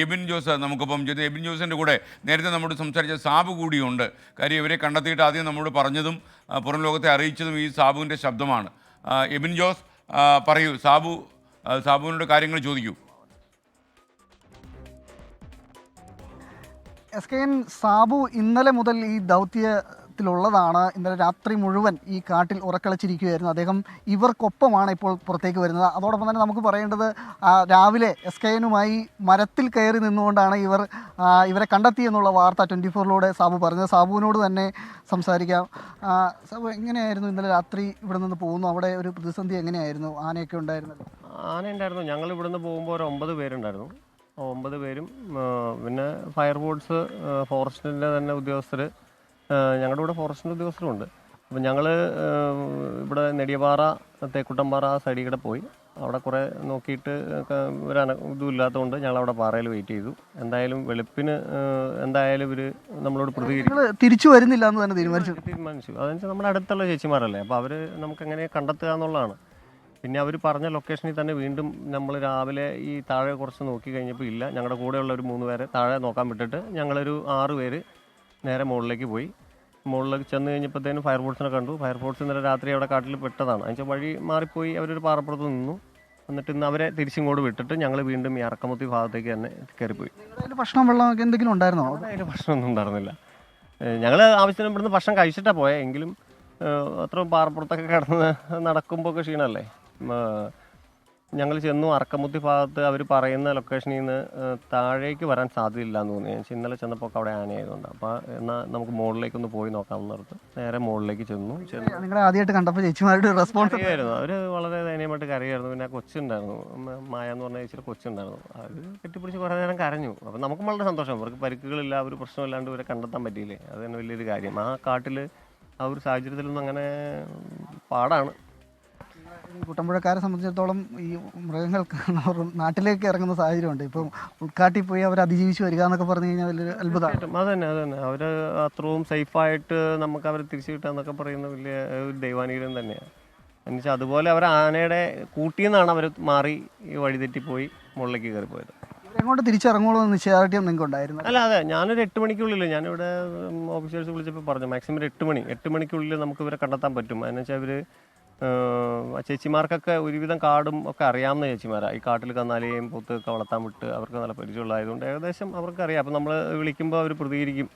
എബിൻ ജോസ് നമുക്കൊപ്പം ചെയ്തു. എബിൻ ജോസിൻ്റെ കൂടെ നേരത്തെ നമ്മോട് സംസാരിച്ച സാബു കൂടിയുണ്ട്. കാര്യം ഇവരെ കണ്ടെത്തിയിട്ട് ആദ്യം നമ്മോട് പറഞ്ഞതും പുറം ലോകത്തെ അറിയിച്ചതും ഈ സാബുവിൻ്റെ ശബ്ദമാണ്. എബിൻ ജോസ്, പറയൂ. സാബുവിനോട് കാര്യങ്ങൾ ചോദിക്കൂ. SKN സാബു ഇന്നലെ മുതൽ ഈ ദൗത്യത്തിലുള്ളതാണ്. ഇന്നലെ രാത്രി മുഴുവൻ ഈ കാട്ടിൽ ഉറക്കളച്ചിരിക്കുകയായിരുന്നു അദ്ദേഹം. ഇവർക്കൊപ്പമാണ് ഇപ്പോൾ പുറത്തേക്ക് വരുന്നത്. അതോടൊപ്പം തന്നെ നമുക്ക് പറയേണ്ടത് രാവിലെ SKNുമായി മരത്തിൽ കയറി നിന്നുകൊണ്ടാണ് ഇവരെ കണ്ടെത്തി എന്നുള്ള വാർത്ത 24-ലൂടെ സാബു പറഞ്ഞത്. സാബുവിനോട് തന്നെ സംസാരിക്കാം. സാബു, എങ്ങനെയായിരുന്നു ഇന്നലെ രാത്രി ഇവിടെ നിന്ന് പോകുന്നു? അവിടെ ഒരു പ്രതിസന്ധി എങ്ങനെയായിരുന്നു? ആനയൊക്കെ ഉണ്ടായിരുന്നല്ലോ. ആന ഉണ്ടായിരുന്നു. ഞങ്ങൾ ഇവിടുന്ന് പോകുമ്പോൾ ഒരു 9 പേരുണ്ടായിരുന്നു. 9 പേരും പിന്നെ ഫയർഫോഴ്സ്, ഫോറസ്റ്റിൻ്റെ തന്നെ ഉദ്യോഗസ്ഥർ, ഞങ്ങളുടെ കൂടെ ഫോറസ്റ്റിൻ്റെ ഉദ്യോഗസ്ഥരുണ്ട്. അപ്പം ഞങ്ങൾ ഇവിടെ നെടിയപാറ, തേക്കുട്ടമ്പാറ ആ സൈഡിൽ കൂടെ പോയി. അവിടെ കുറേ നോക്കിയിട്ട് ഇതും ഇല്ലാത്തതുകൊണ്ട് ഞങ്ങളവിടെ പാറയിൽ വെയിറ്റ് ചെയ്തു. എന്തായാലും വെളുപ്പിന് എന്തായാലും ഇവർ നമ്മളോട് പ്രതികരിക്കും. തിരിച്ചു വരുന്നില്ല എന്ന് തന്നെ തീരുമാനിച്ചു. അതെന്ന് വെച്ചാൽ നമ്മുടെ അടുത്തുള്ള ചേച്ചിമാരല്ലേ, അപ്പോൾ അവർ നമുക്ക് എങ്ങനെ കണ്ടെത്തുക എന്നുള്ളതാണ്. പിന്നെ അവർ പറഞ്ഞ ലൊക്കേഷനിൽ തന്നെ വീണ്ടും നമ്മൾ രാവിലെ ഈ താഴെ കുറച്ച് നോക്കി കഴിഞ്ഞപ്പോൾ ഇല്ല. ഞങ്ങളുടെ കൂടെയുള്ള ഒരു 3 പേരെ താഴെ നോക്കാൻ വിട്ടിട്ട് ഞങ്ങളൊരു 6 പേര് നേരെ മുകളിലേക്ക് പോയി. മുകളിലേക്ക് ചെന്ന് കഴിഞ്ഞപ്പോഴത്തേനും ഫയർഫോഴ്സിനെ കണ്ടു. ഫയർഫോഴ്സ് ഇന്നലെ രാത്രി അവിടെ കാട്ടിൽ പെട്ടതാണ്. അതിൻ്റെ വഴി മാറിപ്പോയി അവരൊരു പാറപ്പുറത്ത് നിന്നു. എന്നിട്ട് ഇന്ന് അവരെ തിരിച്ചിങ്ങോട്ട് വിട്ടിട്ട് ഞങ്ങൾ വീണ്ടും ഈ അറക്കമുത്തി ഭാഗത്തേക്ക് തന്നെ കയറിപ്പോയി. ഭക്ഷണം, വെള്ളം എന്തെങ്കിലും ഉണ്ടായിരുന്നോ? അതിൽ ഭക്ഷണമൊന്നും ഉണ്ടായിരുന്നില്ല. ഞങ്ങൾ ആവശ്യത്തിന് ഇവിടുന്ന് ഭക്ഷണം കഴിച്ചിട്ടാണ് പോയത്. എങ്കിലും അത്രയും പാറപ്പുറത്തൊക്കെ കിടന്ന് നടക്കുമ്പോൾ ഒക്കെ ക്ഷീണമല്ലേ. ഞങ്ങൾ ചെന്നു. അറക്കമുത്തി ഭാഗത്ത് അവർ പറയുന്ന ലൊക്കേഷനിൽ നിന്ന് താഴേക്ക് വരാൻ സാധ്യതയില്ല എന്ന് തോന്നി. ഇന്നലെ ചെന്നപ്പോൾ അവിടെ ആനയായതുകൊണ്ട് അപ്പോൾ എന്നാൽ നമുക്ക് മുകളിലേക്കൊന്ന് പോയി നോക്കാമെന്ന് ഓർത്ത് നേരെ മുകളിലേക്ക് ചെന്നു. നിങ്ങളെ ആദ്യമായിട്ട് കണ്ടപ്പോൾ ചേച്ചിമാരുടെ റെസ്പോൺസ് ആയിരുന്നു. അവർ വളരെ ദയനീയമായിട്ട് കരയായിരുന്നു. പിന്നെ കൊച്ചുണ്ടായിരുന്നു, മായ എന്ന് പറഞ്ഞ ചേച്ചിയുടെ കൊച്ചുണ്ടായിരുന്നു. അത് കെട്ടിപ്പിടിച്ച് കുറേ നേരം കരഞ്ഞു. അപ്പം നമുക്ക് വളരെ സന്തോഷം. അവർക്ക് പരിക്കുകളില്ല, ഒരു പ്രശ്നമില്ലാണ്ട് ഇവരെ കണ്ടെത്താൻ പറ്റിയില്ലേ, അത് തന്നെ വലിയൊരു കാര്യം. ആ കാട്ടിൽ ആ ഒരു സാഹചര്യത്തിലൊന്നും അങ്ങനെ പാടാണ്. കുട്ടമ്പുഴക്കാരെ സംബന്ധിച്ചിടത്തോളം ഈ മൃഗങ്ങൾക്ക് നാട്ടിലേക്ക് ഇറങ്ങുന്ന സാഹചര്യമുണ്ട്. ഇപ്പം ഉൾക്കാട്ടിൽ പോയി അവർ അതിജീവിച്ച് വരിക എന്നൊക്കെ പറഞ്ഞു കഴിഞ്ഞാൽ വലിയൊരു അത്ഭുതമാണ്. അതന്നെ അവർ അത്രയും സേഫായിട്ട് നമുക്ക് അവരെ തിരിച്ചു കിട്ടുക എന്നൊക്കെ പറയുന്ന വലിയ ഒരു ദൈവാനുഗ്രഹം തന്നെയാണ്. എന്നുവെച്ചാൽ അതുപോലെ അവർ ആനയുടെ കൂട്ടിയെന്നാണ് അവർ മാറി ഈ വഴിതെറ്റിപ്പോയി മുകളിലേക്ക് കയറിപ്പോയത്. ഇവരെങ്ങോട്ട് തിരിച്ചിറങ്ങുള്ളൂ എന്ന് നിശ്ചയദാർഢ്യം നിങ്ങൾക്ക് ഉണ്ടായിരുന്നു? അതെ, ഞാനൊരു 8 മണിക്കുള്ളിൽ, ഞാനിവിടെ ഓഫീസേഴ്സ് വിളിച്ചപ്പോൾ പറഞ്ഞു മാക്സിമം 8 മണിക്കുള്ളിൽ നമുക്ക് ഇവരെ കണ്ടെത്താൻ പറ്റും. അതിന് വെച്ചാൽ ഇവർ ചേച്ചിമാർക്കൊക്കെ ഒരുവിധം കാടും ഒക്കെ അറിയാവുന്ന ചേച്ചിമാരാണ്. ഈ കാട്ടിൽ കന്നാലിയെയും പോത്തൊക്കെ വളർത്താൻ വിട്ട് അവർക്ക് നല്ല പരിചയമുള്ളതായതുകൊണ്ട് ഏകദേശം അവർക്കറിയാം. അപ്പം നമ്മൾ വിളിക്കുമ്പോൾ അവർ പ്രതികരിക്കും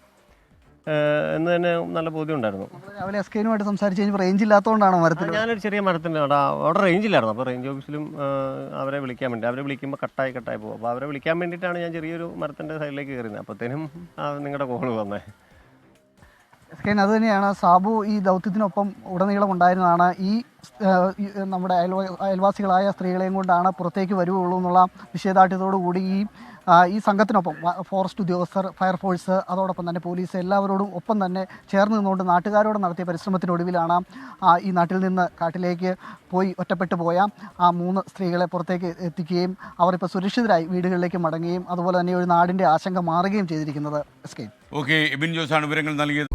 എന്ന് തന്നെ നല്ല ബോധ്യം ഉണ്ടായിരുന്നു. രാവിലെ SKനുമായിട്ട് സംസാരിച്ച് കഴിഞ്ഞപ്പോൾ റേഞ്ച് ഇല്ലാത്തതുകൊണ്ടാണോ മരത്തിൽ? ഞാനൊരു ചെറിയ മരത്തിൻ്റെ അവിടെ റേഞ്ച് ഇല്ലായിരുന്നു. അപ്പോൾ റേഞ്ച് ഓഫീസിലും അവരെ വിളിക്കാൻ വേണ്ടി, അവരെ വിളിക്കുമ്പോൾ കട്ടായി പോകും. അപ്പോൾ അവരെ വിളിക്കാൻ വേണ്ടിയിട്ടാണ് ഞാൻ ചെറിയൊരു മരത്തിൻ്റെ സൈഡിലേക്ക് കയറുന്നത്. അപ്പോഴത്തേനും നിങ്ങളുടെ കോള് വന്നേ. SKN അത് തന്നെയാണ്. സാബു ഈ ദൗത്യത്തിനൊപ്പം ഉടനീളം ഉണ്ടായിരുന്നതാണ്. ഈ നമ്മുടെ അയൽവാസികളായ സ്ത്രീകളെയും കൊണ്ടാണ് പുറത്തേക്ക് വരുവുള്ളൂ എന്നുള്ള നിശ്ചയദാർഢ്യത്തോടു കൂടി ഈ സംഘത്തിനൊപ്പം ഫോറസ്റ്റ് ഉദ്യോഗസ്ഥർ, ഫയർഫോഴ്സ്, അതോടൊപ്പം തന്നെ പോലീസ് എല്ലാവരോടും ഒപ്പം തന്നെ ചേർന്ന് നിന്നുകൊണ്ട് നാട്ടുകാരോട് നടത്തിയ പരിശ്രമത്തിനൊടുവിലാണ് ഈ നാട്ടിൽ നിന്ന് കാട്ടിലേക്ക് പോയി ഒറ്റപ്പെട്ടു പോയ ആ 3 സ്ത്രീകളെ പുറത്തേക്ക് എത്തിക്കുകയും അവരിപ്പോൾ സുരക്ഷിതരായി വീടുകളിലേക്ക് മടങ്ങുകയും അതുപോലെ തന്നെ ഒരു നാടിൻ്റെ ആശങ്ക മാറുകയും ചെയ്തിരിക്കുന്നത്. SKN. ഓക്കെ, എബിൻ ജോസാണ് വിവരങ്ങൾ നൽകിയത്.